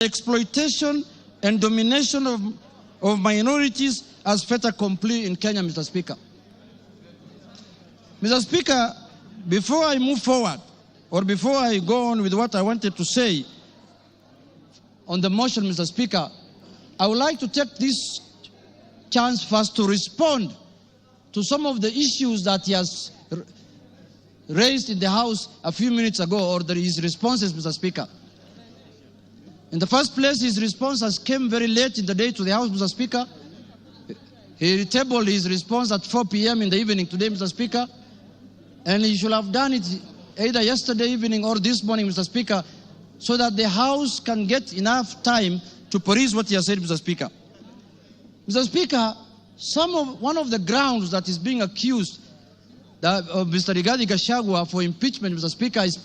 exploitation and domination of minorities as fait accompli in Kenya, Mr. Speaker. Mr. Speaker, before I move forward, or before I go on with what I wanted to say on the motion, Mr. Speaker, I would like to take this chance first to respond to some of the issues that he has raised in the House a few minutes ago, or his responses, Mr. Speaker. In the first place, his response has come very late in the day to the House, Mr. Speaker. He tabled his response at 4 p.m. in the evening today, Mr. Speaker. And he should have done it either yesterday evening or this morning, Mr. Speaker, so that the House can get enough time to peruse what he has said, Mr. Speaker. Mr. Speaker, one of the grounds that is being accused of Mr. Gachagua for impeachment, Mr. Speaker, is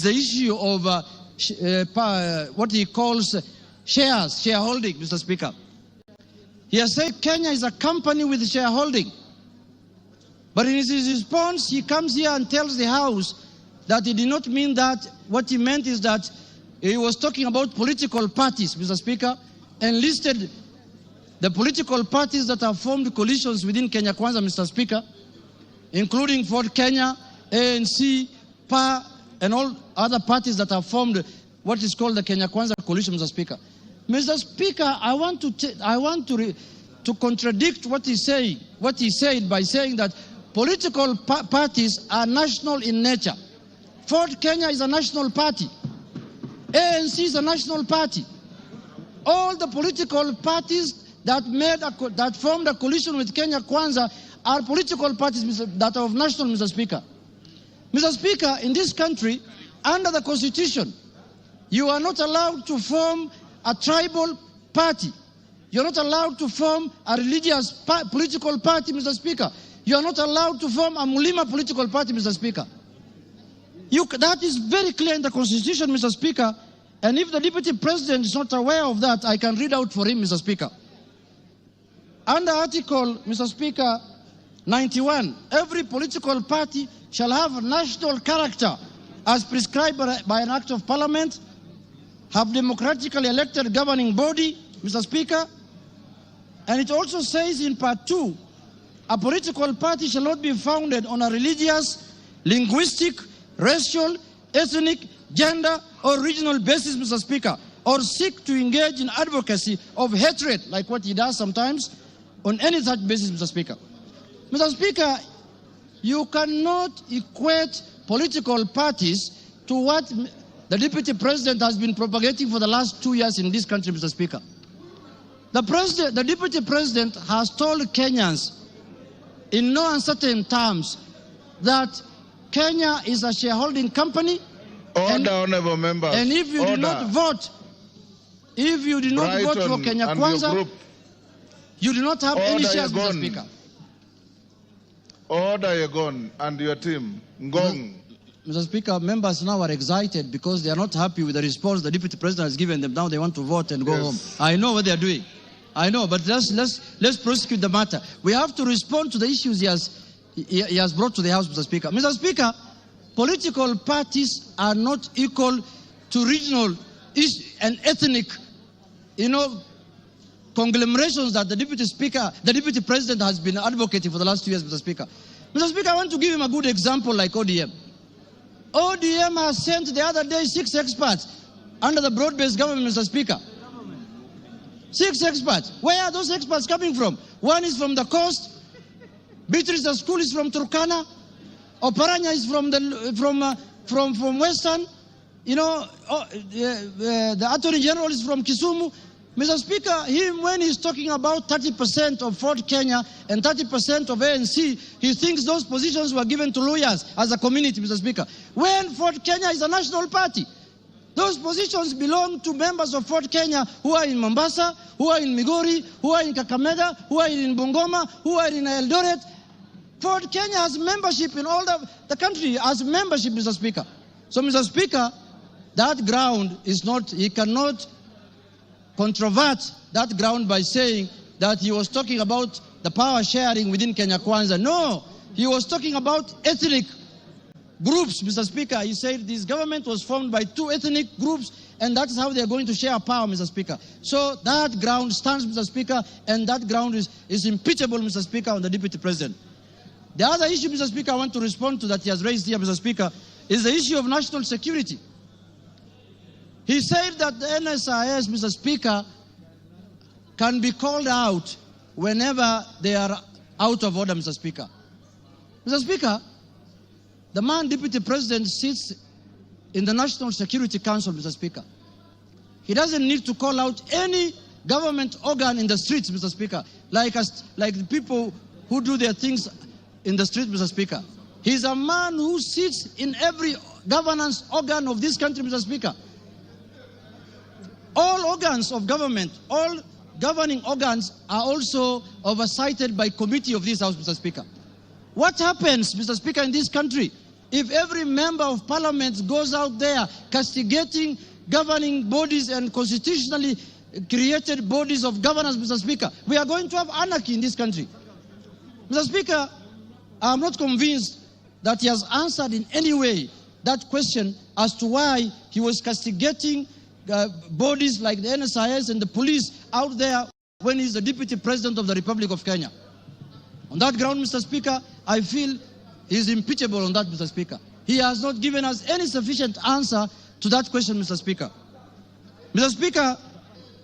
the issue of what he calls shareholding, Mr. Speaker. He has said Kenya is a company with shareholding. But in his response, he comes here and tells the House that he did not mean that. What he meant is that he was talking about political parties, Mr. Speaker, and listed the political parties that have formed coalitions within Kenya Kwanza, Mr. Speaker, including Ford Kenya, ANC, PA, and all other parties that have formed what is called the Kenya Kwanza coalition, Mr. Speaker. Mr. Speaker, I want to contradict what he said by saying that political parties are national in nature. Ford Kenya is a national party. ANC is a national party. All the political parties that formed a coalition with Kenya Kwanza are political parties that are of national, Mr. Speaker. Mr. Speaker, in this country, under the Constitution, you are not allowed to form a tribal party. You're not allowed to form a religious political party, Mr. Speaker. You are not allowed to form a Mulima political party, Mr. Speaker. That is very clear in the Constitution, Mr. Speaker. And if the Deputy President is not aware of that, I can read out for him, Mr. Speaker. Under Article, Mr. Speaker, 91, every political party shall have national character as prescribed by an act of Parliament, have democratically elected governing body, Mr. Speaker. And it also says in Part 2, a political party shall not be founded on a religious, linguistic, racial, ethnic, gender, or regional basis, Mr. Speaker, or seek to engage in advocacy of hatred, like what he does sometimes, on any such basis, Mr. Speaker. Mr. Speaker, you cannot equate political parties to what the Deputy President has been propagating for the last 2 years in this country, Mr. Speaker. The Deputy President has told Kenyans in no uncertain terms that Kenya is a shareholding company. Order, honorable members. And if you do not vote, for Kenya Kwanza, you do not have any shares, Mr. Speaker. Order, Yegon, and your team. Ngong. Mr. Speaker, members now are excited because they are not happy with the response the Deputy President has given them. Now they want to vote and go home. I know what they are doing. I know, but let's prosecute the matter. We have to respond to the issues he has brought to the House, Mr. Speaker. Mr. Speaker, political parties are not equal to regional and ethnic, conglomerations that the Deputy President has been advocating for the last 2 years, Mr. Speaker. Mr. Speaker, I want to give him a good example like ODM. ODM has sent the other day 6 experts under the broad-based government, Mr. Speaker. 6 experts. Where are those experts coming from? One is from the coast. Beatrice School is from Turkana. Oparanya is from Western. The Attorney General is from Kisumu. Mr. Speaker, when he's talking about 30% of Ford Kenya and 30% of ANC, he thinks those positions were given to lawyers as a community, Mr. Speaker. When Ford Kenya is a national party, those positions belong to members of Ford Kenya who are in Mombasa, who are in Migori, who are in Kakamega, who are in Bungoma, who are in Eldoret. Ford Kenya has membership in all the country, has membership, Mr. Speaker. So, Mr. Speaker, that ground is not, he cannot controvert that ground by saying that he was talking about the power sharing within Kenya Kwanza. No, he was talking about ethnic groups, Mr. Speaker. He said this government was formed by 2 ethnic groups, and that's how they're going to share power, Mr. Speaker. So that ground stands, Mr. Speaker, and that ground is impeachable, Mr. Speaker, on the Deputy President. The other issue, Mr. Speaker, I want to respond to that he has raised here, Mr. Speaker, is the issue of national security. He said that the NSIS, Mr. Speaker, can be called out whenever they are out of order, Mr. Speaker. Mr. Speaker, the man Deputy President sits in the National Security Council, Mr. Speaker. He doesn't need to call out any government organ in the streets, Mr. Speaker, like the people who do their things in the street, Mr. Speaker. He's a man who sits in every governance organ of this country, Mr. Speaker. All organs of government, all governing organs are also oversighted by committee of this House, Mr. Speaker. What happens, Mr. Speaker, in this country if every member of parliament goes out there castigating governing bodies and constitutionally created bodies of governance, Mr. Speaker? We are going to have anarchy in this country. Mr. Speaker, I am not convinced that he has answered in any way that question as to why he was castigating bodies like the NSIS and the police out there when he's the Deputy President of the Republic of Kenya. On that ground, Mr. Speaker, I feel he's impeachable on that, Mr. Speaker. He has not given us any sufficient answer to that question, Mr. Speaker. Mr. Speaker,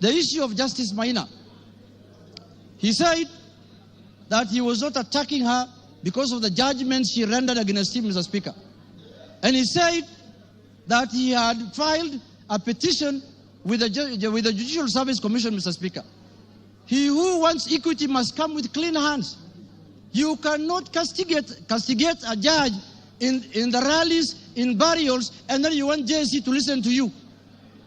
the issue of Justice Maina. He said that he was not attacking her because of the judgment she rendered against him, Mr. Speaker. And he said that he had filed a petition with the Judicial Service Commission, Mr. Speaker. He who wants equity must come with clean hands. You cannot castigate a judge in the rallies, in burials, and then you want JSC to listen to you.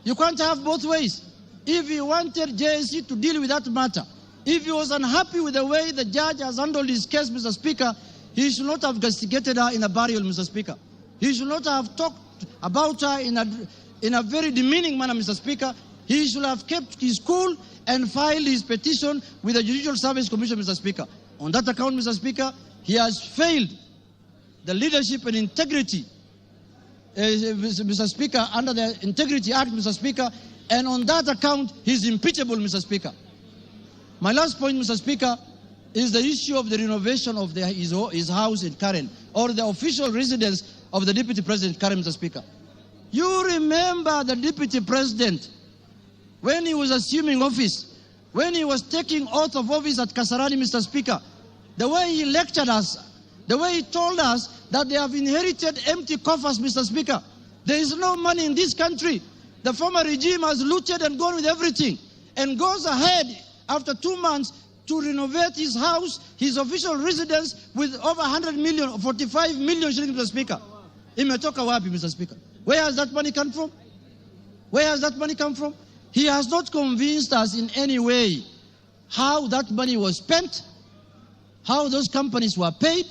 You can't have both ways. If he wanted JSC to deal with that matter, if he was unhappy with the way the judge has handled his case, Mr. Speaker, he should not have castigated her in a burial, Mr. Speaker. He should not have talked about her in a very demeaning manner, Mr. Speaker. He should have kept his cool and filed his petition with the Judicial Service Commission, Mr. Speaker. On that account, Mr. Speaker, he has failed the leadership and integrity, Mr. Speaker, under the Integrity Act, Mr. Speaker, and on that account, he's impeachable, Mr. Speaker. My last point, Mr. Speaker, is the issue of the renovation of his house in Karen, or the official residence of the Deputy President Karen, Mr. Speaker. You remember the Deputy President, when he was assuming office, when he was taking oath of office at Kasarani, Mr. Speaker, the way he lectured us, the way he told us that they have inherited empty coffers, Mr. Speaker. There is no money in this country. The former regime has looted and gone with everything, and goes ahead after 2 months to renovate his house, his official residence, with over 100 million, 45 million shillings, Mr. Speaker. Imetoka wapi, Mr. Speaker? Where has that money come from? Where has that money come from? He has not convinced us in any way how that money was spent, how those companies were paid,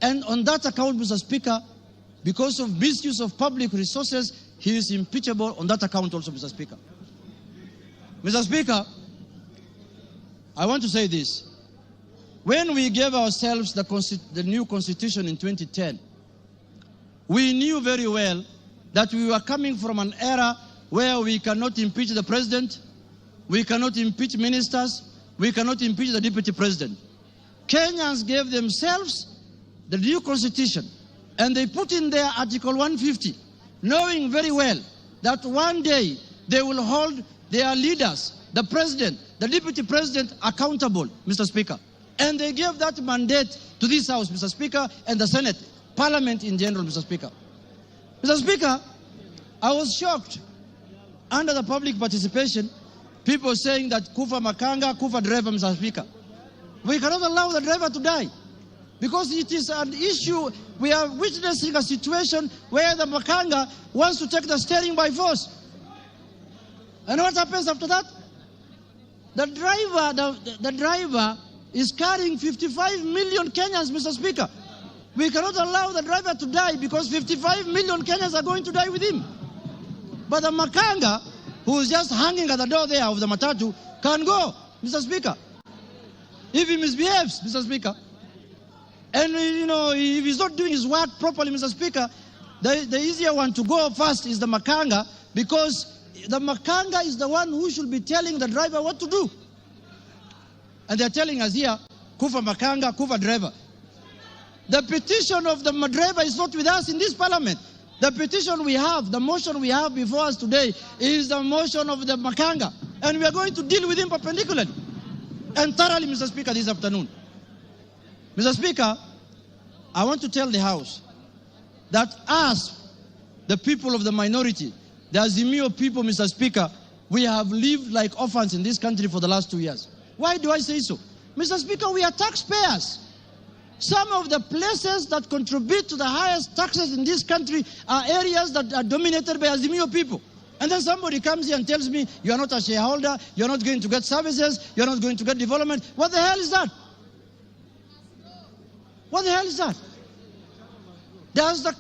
and on that account, Mr. Speaker, because of misuse of public resources, he is impeachable on that account also, Mr. Speaker. Mr. Speaker, I want to say this. When we gave ourselves the new constitution in 2010, we knew very well that we were coming from an era where we cannot impeach the president, we cannot impeach ministers, we cannot impeach the deputy president. Kenyans gave themselves the new constitution, and they put in there Article 150, knowing very well that one day they will hold their leaders, the president, the deputy president, accountable, Mr. Speaker. And they gave that mandate to this House, Mr. Speaker, and the Senate, Parliament in general, Mr. Speaker. Mr. Speaker, I was shocked under the public participation, people saying that Kufa Makanga, Kufa driver, Mr. Speaker. We cannot allow the driver to die because it is an issue. We are witnessing a situation where the Makanga wants to take the steering by force. And what happens after that? The driver is carrying 55 million Kenyans, Mr. Speaker. We cannot allow the driver to die because 55 million Kenyans are going to die with him. But the Makanga, who is just hanging at the door there of the matatu, can go, Mr. Speaker. If he misbehaves, Mr. Speaker. And, you know, if he's not doing his work properly, Mr. Speaker, the easier one to go first is the Makanga, because the makanga is the one who should be telling the driver what to do. And they're telling us here, kufa makanga, kufa driver. The petition of the driver is not with us in this parliament. The petition we have, the motion we have before us today is the motion of the makanga. And we are going to deal with him perpendicularly and thoroughly, Mr. Speaker, this afternoon. Mr. Speaker, I want to tell the House that us, the people of the minority, the Azimio people, Mr. Speaker, we have lived like orphans in this country for the last 2 years. Why do I say so? Mr. Speaker, we are taxpayers. Some of the places that contribute to the highest taxes in this country are areas that are dominated by Azimio people. And then somebody comes here and tells me, you are not a shareholder, you're not going to get services, you're not going to get development. What the hell is that? What the hell is that? Does the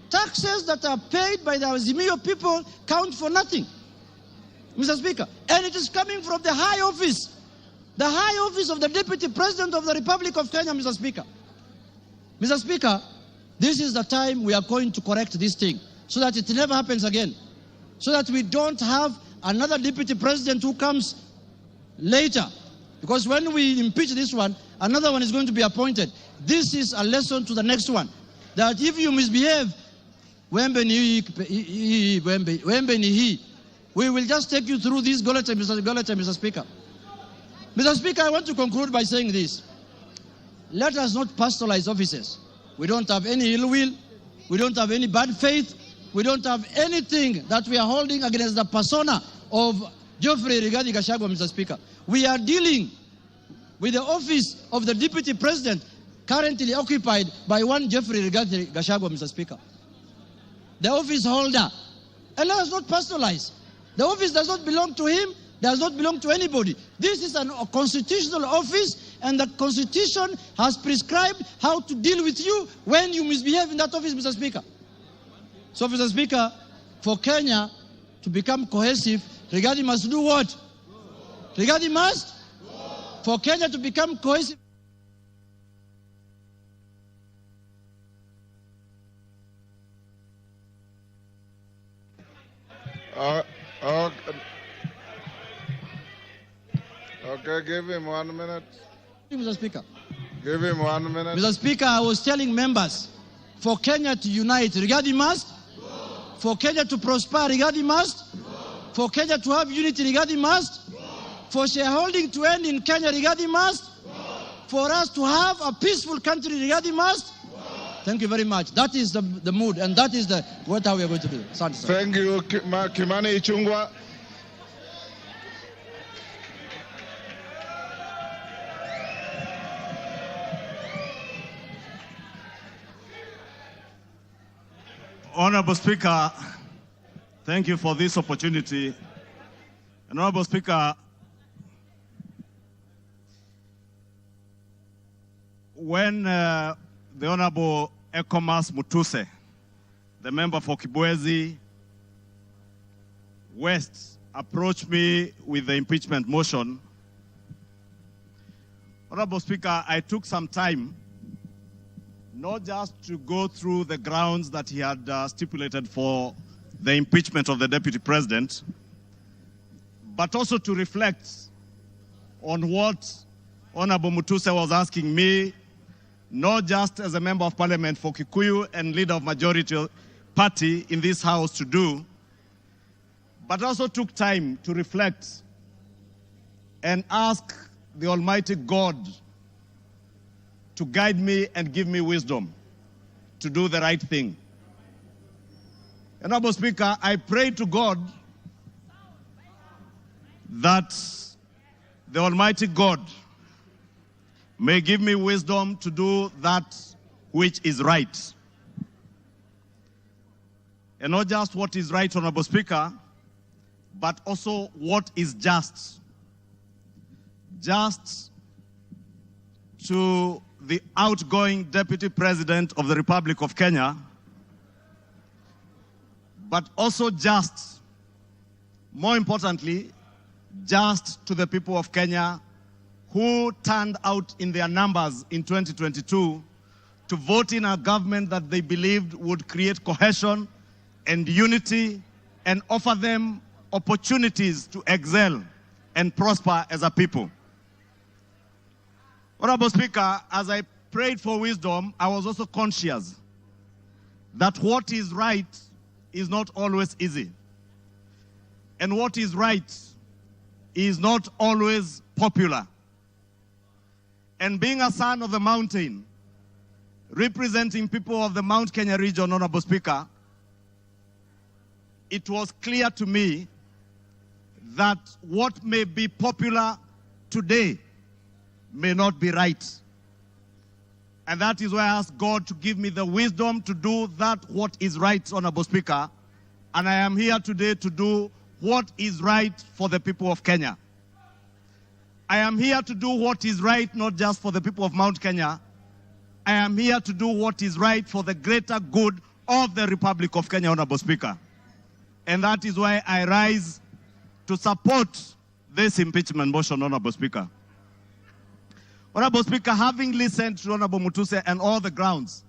taxes that are paid by the Azimio people count for nothing, Mr. Speaker? And it is coming from the high office. The high office of the Deputy President of the Republic of Kenya, Mr. Speaker. Mr. Speaker, this is the time we are going to correct this thing so that it never happens again. So that we don't have another Deputy President who comes later. Because when we impeach this one, another one is going to be appointed. This is a lesson to the next one. That if you misbehave, we will just take you through this Goleta, Mr. Speaker. Mr. Speaker, I want to conclude by saying this. Let us not pastoralize offices. We don't have any ill will. We don't have any bad faith. We don't have anything that we are holding against the persona of Geoffrey Rigathi Gachagua, Mr. Speaker. We are dealing with the office of the Deputy President currently occupied by one Geoffrey Rigathi Gachagua, Mr. Speaker. The office holder. And let us not personalize. The office does not belong to him, does not belong to anybody. This is a constitutional office, and the Constitution has prescribed how to deal with you when you misbehave in that office, Mr. Speaker. So, Mr. Speaker, for Kenya to become cohesive, Rigathi must do what? Rigathi must? For Kenya to become cohesive. Okay, give him 1 minute. Mr. Speaker. Give him 1 minute. Mr. Speaker, I was telling members, for Kenya to unite, Rigathi must. For Kenya to prosper, Rigathi must. For Kenya to have unity, Rigathi must. For shareholding to end in Kenya, Rigathi must. For us to have a peaceful country, Rigathi must. Thank you very much. That is the mood, and that is what we are going to do. Thank you, Kimani Ichungwa. Honorable Speaker, thank you for this opportunity. Honorable Speaker, when the Honorable Ekomas Mutuse, the member for Kibwezi West, approached me with the impeachment motion, Honorable Speaker, I took some time not just to go through the grounds that he had stipulated for the impeachment of the Deputy President, but also to reflect on what Honorable Mutuse was asking me, not just as a member of Parliament for Kikuyu and leader of majority party in this House to do, but also took time to reflect and ask the Almighty God to guide me and give me wisdom to do the right thing. Honorable Speaker, I pray to God that the Almighty God may give me wisdom to do that which is right. And not just what is right, Honorable Speaker, but also what is just. Just to the outgoing Deputy President of the Republic of Kenya, but also just, more importantly, just to the people of Kenya who turned out in their numbers in 2022 to vote in a government that they believed would create cohesion and unity and offer them opportunities to excel and prosper as a people. Honorable Speaker, as I prayed for wisdom, I was also conscious that what is right is not always easy. And what is right is not always popular. And being a son of the mountain, representing people of the Mount Kenya region, Honorable Speaker, it was clear to me that what may be popular today may not be right. And that is why I asked God to give me the wisdom to do that what is right, Honorable Speaker. And I am here today to do what is right for the people of Kenya. I am here to do what is right, not just for the people of Mount Kenya. I am here to do what is right for the greater good of the Republic of Kenya, Honorable Speaker. And that is why I rise to support this impeachment motion, Honorable Speaker. Honorable Speaker, having listened to Honorable Mutuse and all the grounds,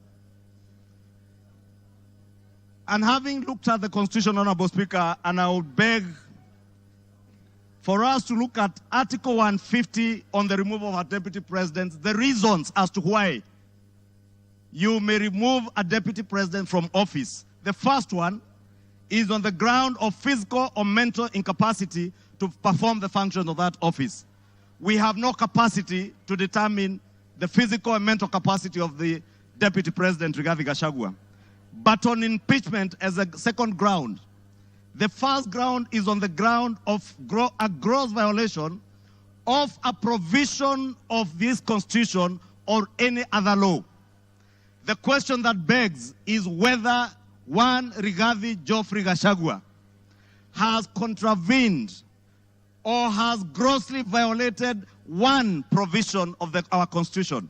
and having looked at the Constitution, Honorable Speaker, and I would beg for us to look at Article 150 on the removal of a deputy president, the reasons as to why you may remove a deputy president from office. The first one is on the ground of physical or mental incapacity to perform the functions of that office. We have no capacity to determine the physical and mental capacity of the deputy president, Rigathi Gachagua. But on impeachment as a second ground, the first ground is on the ground of a gross violation of a provision of this Constitution or any other law. The question that begs is whether one Rigathi Geoffrey Gachagua has contravened or has grossly violated one provision of our Constitution.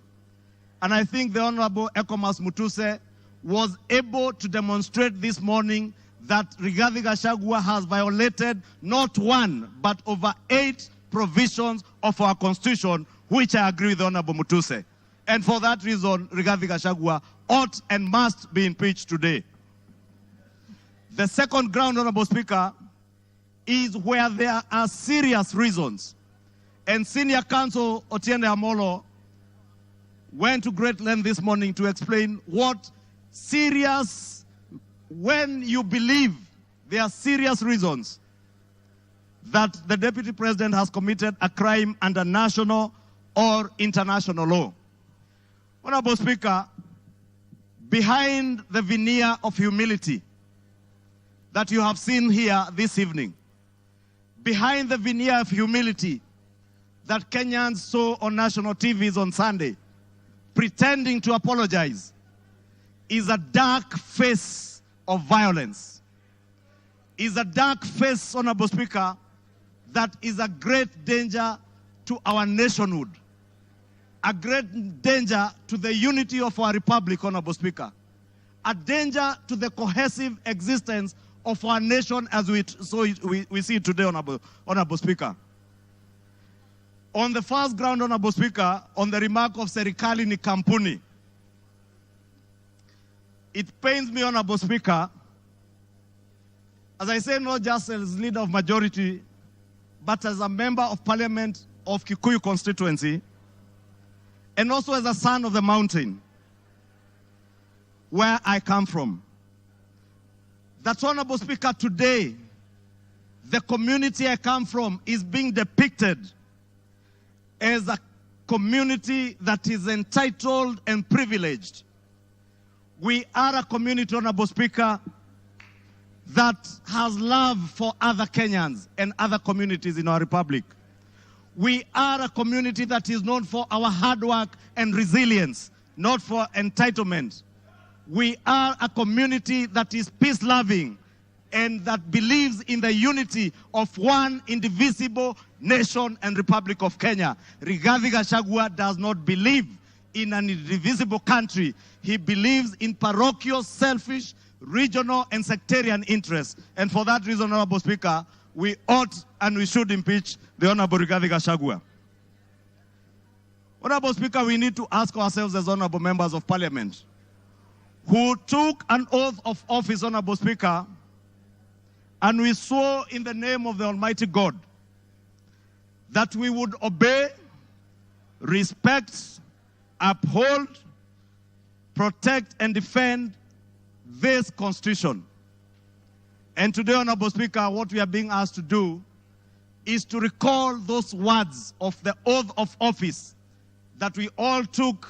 And I think the Honorable Ekomas Mutuse was able to demonstrate this morning that Rigathi Gachagua has violated not one, but over 8 provisions of our Constitution, which I agree with the Honorable Mutuse. And for that reason, Rigathi Gachagua ought and must be impeached today. The second ground, Honorable Speaker, is where there are serious reasons. And Senior Counsel Otiende Amolo went to great length this morning to explain what serious, when you believe there are serious reasons that the Deputy President has committed a crime under national or international law. Honorable Speaker, behind the veneer of humility that you have seen here this evening, behind the veneer of humility that Kenyans saw on national TVs on Sunday, pretending to apologize, is a dark face of violence. Is a dark face, Honorable Speaker, that is a great danger to our nationhood, a great danger to the unity of our republic, Honorable Speaker, a danger to the cohesive existence of our nation as we see it today, Honorable Speaker. On the first ground, Honorable Speaker, on the remark of Serikali ni kampuni, it pains me, Honorable Speaker, as I say, not just as leader of majority, but as a member of parliament of Kikuyu constituency, and also as a son of the mountain, where I come from. That, Honorable Speaker, today, the community I come from is being depicted as a community that is entitled and privileged. We are a community, Honorable Speaker, that has love for other Kenyans and other communities in our republic. We are a community that is known for our hard work and resilience, not for entitlement. We are a community that is peace-loving and that believes in the unity of one indivisible nation and Republic of Kenya. Rigathi Gachagua does not believe in an indivisible country. He believes in parochial, selfish, regional and sectarian interests. And for that reason, Honorable Speaker, we ought and we should impeach the Honorable Rigathi Gachagua. Honorable Speaker, we need to ask ourselves as honorable members of parliament who took an oath of office, Honorable Speaker, and we swore in the name of the Almighty God that we would obey, respect, uphold, protect, and defend this Constitution. And today, Honorable Speaker, what we are being asked to do is to recall those words of the oath of office that we all took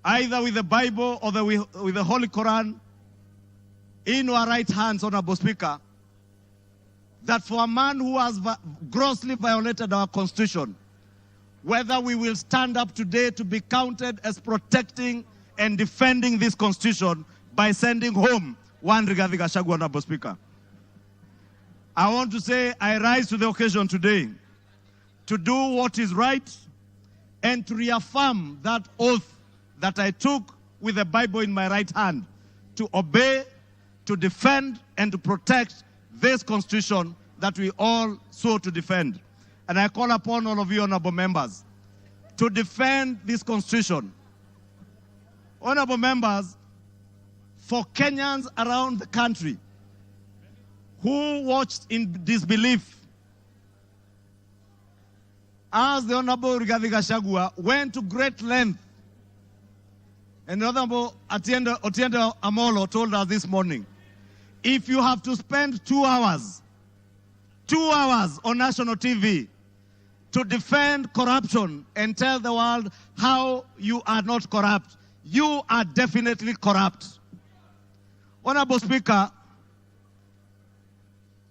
either with the Bible or with the Holy Quran in our right hands, Honorable Speaker, that for a man who has grossly violated our Constitution, whether we will stand up today to be counted as protecting and defending this Constitution by sending home one Rigathi Gachagua, Honorable Speaker. I want to say I rise to the occasion today to do what is right and to reaffirm that oath that I took with the Bible in my right hand, to obey, to defend, and to protect this Constitution that we all sought to defend. And I call upon all of you, honorable members, to defend this Constitution. Honorable members, for Kenyans around the country who watched in disbelief as the Honorable Rigathi Gachagua went to great length, and Honorable Otiende Amolo told us this morning, if you have to spend 2 hours on national TV to defend corruption and tell the world how you are not corrupt, you are definitely corrupt. Honorable Speaker,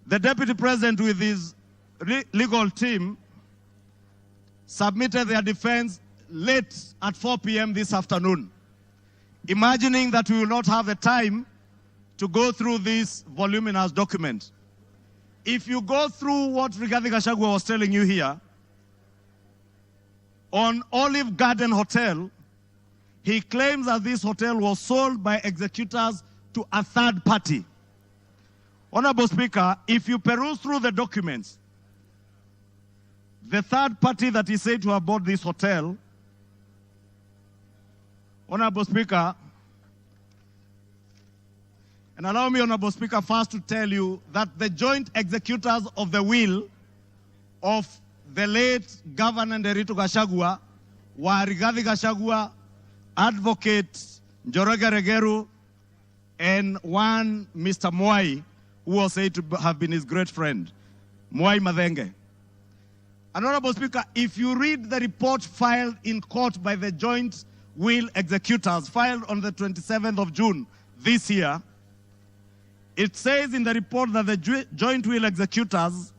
the Deputy President with his legal team submitted their defense late at 4 p.m. this afternoon, imagining that we will not have the time to go through this voluminous document. If you go through what Rigathi Gachagua was telling you here, on Olive Garden Hotel, he claims that this hotel was sold by executors to a third party. Honorable Speaker, if you peruse through the documents, the third party that he said to have bought this hotel, Honorable Speaker, and allow me, Honorable Speaker, first to tell you that the joint executors of the will of the late Governor Nderitu Gachagua were Rigathi Gachagua, Advocate Njoroge Regeru, and one Mr. Mwai, who was said to have been his great friend, Mwai Madhenge. And Honorable Speaker, if you read the report filed in court by the joint will executors, filed on the 27th of June this year, it says in the report that the joint will executors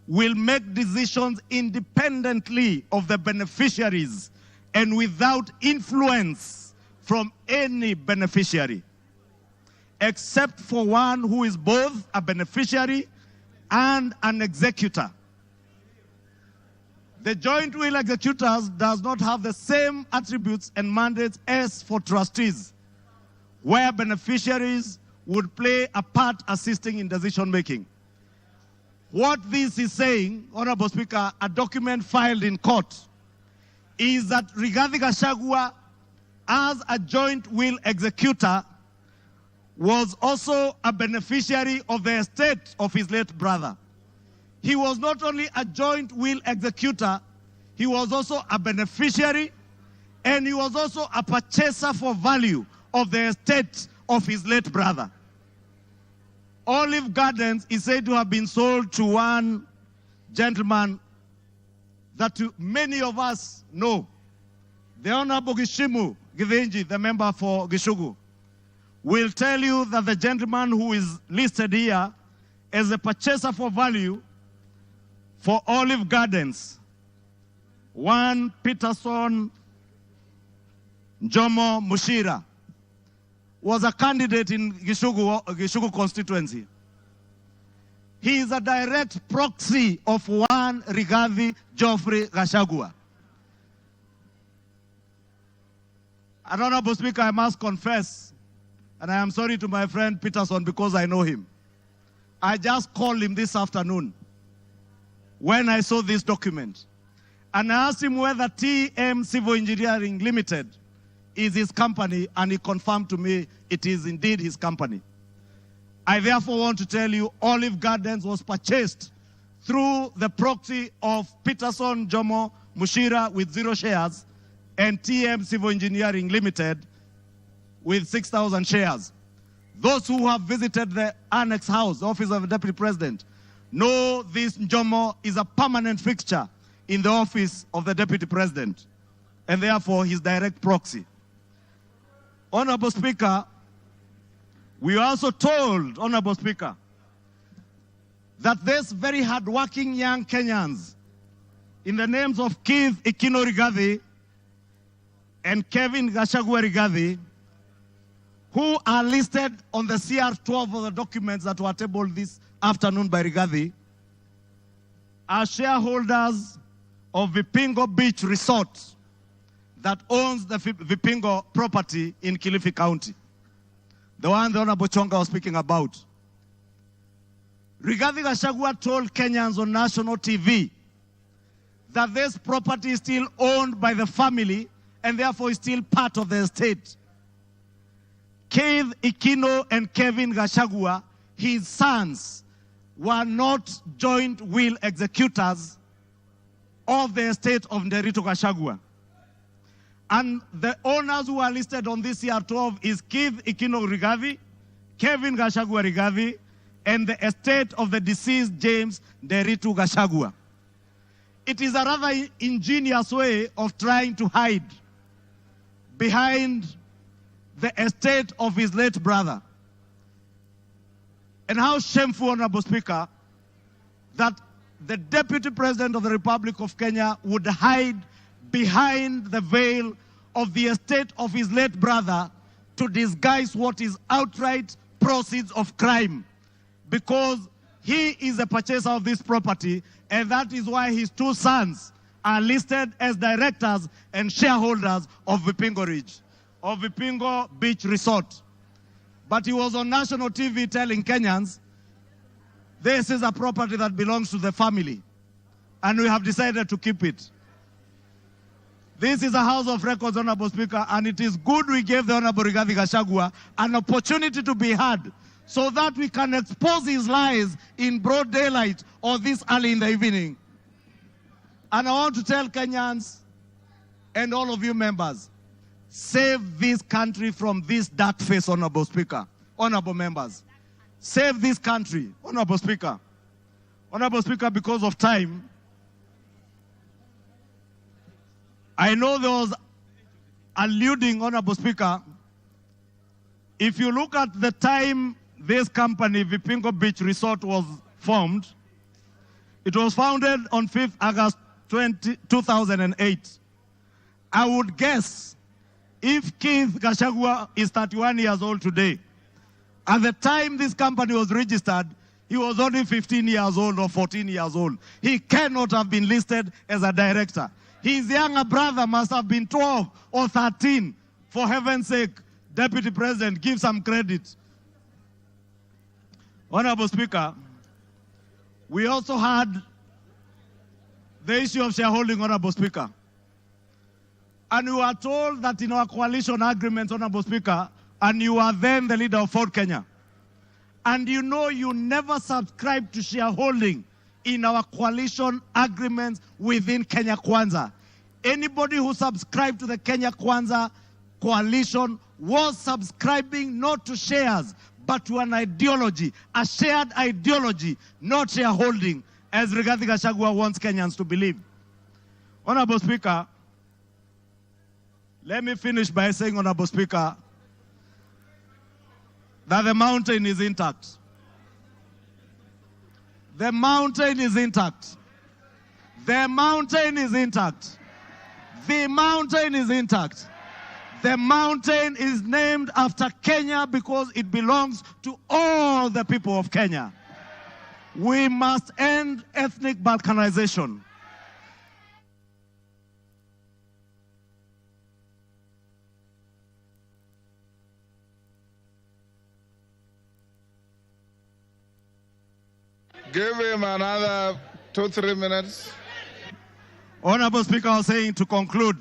will make decisions independently of the beneficiaries and without influence from any beneficiary, except for one who is both a beneficiary and an executor. The joint will executors does not have the same attributes and mandates as for trustees, where beneficiaries would play a part assisting in decision making. What this is saying, Honorable Speaker, a document filed in court, is that Rigathi Gachagua, as a joint will executor, was also a beneficiary of the estate of his late brother. He was not only a joint will executor, he was also a beneficiary, and he was also a purchaser for value of the estate of his late brother. Olive Gardens is said to have been sold to one gentleman that many of us know, the Honorable Gishimu Givenji, the member for Gishugu, will tell you that the gentleman who is listed here as a purchaser for value for Olive Gardens, one Peterson Jomo Mushira, was a candidate in Gishugu constituency. He is a direct proxy of one Rigathi Geoffrey Gachagua. And Honorable Speaker, I must confess, and I am sorry to my friend Peterson because I know him. I just called him this afternoon when I saw this document. And I asked him whether TM Civil Engineering Limited is his company, and he confirmed to me it is indeed his company. I therefore want to tell you Olive Gardens was purchased through the proxy of Peterson Jomo Mushira with 0 shares and TM Civil Engineering Limited with 6,000 shares. Those who have visited the Annex House, the Office of the Deputy President, know this Jomo is a permanent fixture in the Office of the Deputy President and therefore his direct proxy. Honorable Speaker, we are also told, Honorable Speaker, that these very hardworking young Kenyans, in the names of Keith Ikino Rigathi and Kevin Gachagua Rigathi, who are listed on the CR12 of the documents that were tabled this afternoon by Rigathi, are shareholders of Vipingo Beach Resort that owns the Vipingo property in Kilifi County, the one the Honorable Chonga was speaking about. Rigathi Gachagua told Kenyans on national TV that this property is still owned by the family and therefore is still part of the estate. Keith Ikino and Kevin Gachagua, his sons, were not joint will executors of the estate of Nderitu Gachagua. And the owners who are listed on this CR12 is Keith Ikino Rigathi, Kevin Gachagua Rigathi, and the estate of the deceased James Nderitu Gachagua. It is a rather ingenious way of trying to hide behind the estate of his late brother. And how shameful, Honorable Speaker, that the Deputy President of the Republic of Kenya would hide behind the veil of the estate of his late brother to disguise what is outright proceeds of crime, because he is a purchaser of this property, and that is why his 2 sons are listed as directors and shareholders of Vipingo Ridge, of Vipingo Beach Resort. But he was on national TV telling Kenyans, this is a property that belongs to the family, and we have decided to keep it. This is a House of Records, Honorable Speaker, and it is good we gave the Honorable Rigathi Gachagua an opportunity to be heard so that we can expose his lies in broad daylight or this early in the evening. And I want to tell Kenyans and all of you members, save this country from this dark face, Honorable Speaker, honorable members. Save this country, Honorable Speaker. Honorable Speaker, because of time, I know there was alluding, Honorable Speaker, if you look at the time this company, Vipingo Beach Resort, was formed, it was founded on 5th August 2008. I would guess if Keith Gachagua is 31 years old today, at the time this company was registered, he was only 15 years old or 14 years old. He cannot have been listed as a director. His younger brother must have been 12 or 13. For heaven's sake, Deputy President, give some credit. Honorable Speaker, we also had the issue of shareholding, Honorable Speaker. And we were told that in our coalition agreement, Honorable Speaker, and you are then the leader of Ford Kenya, and you know you never subscribed to shareholding in our coalition agreements within Kenya Kwanza. Anybody who subscribed to the Kenya Kwanza coalition was subscribing not to shares, but to an ideology, a shared ideology, not shareholding, as Rigathi Gachagua wants Kenyans to believe. Honorable Speaker, let me finish by saying, Honorable Speaker, that the mountain is intact. The mountain is intact. The mountain is intact. The mountain is intact. The mountain is named after Kenya because it belongs to all the people of Kenya. We must end ethnic balkanization. Give him another 2-3 minutes. Honorable Speaker, I was saying to conclude,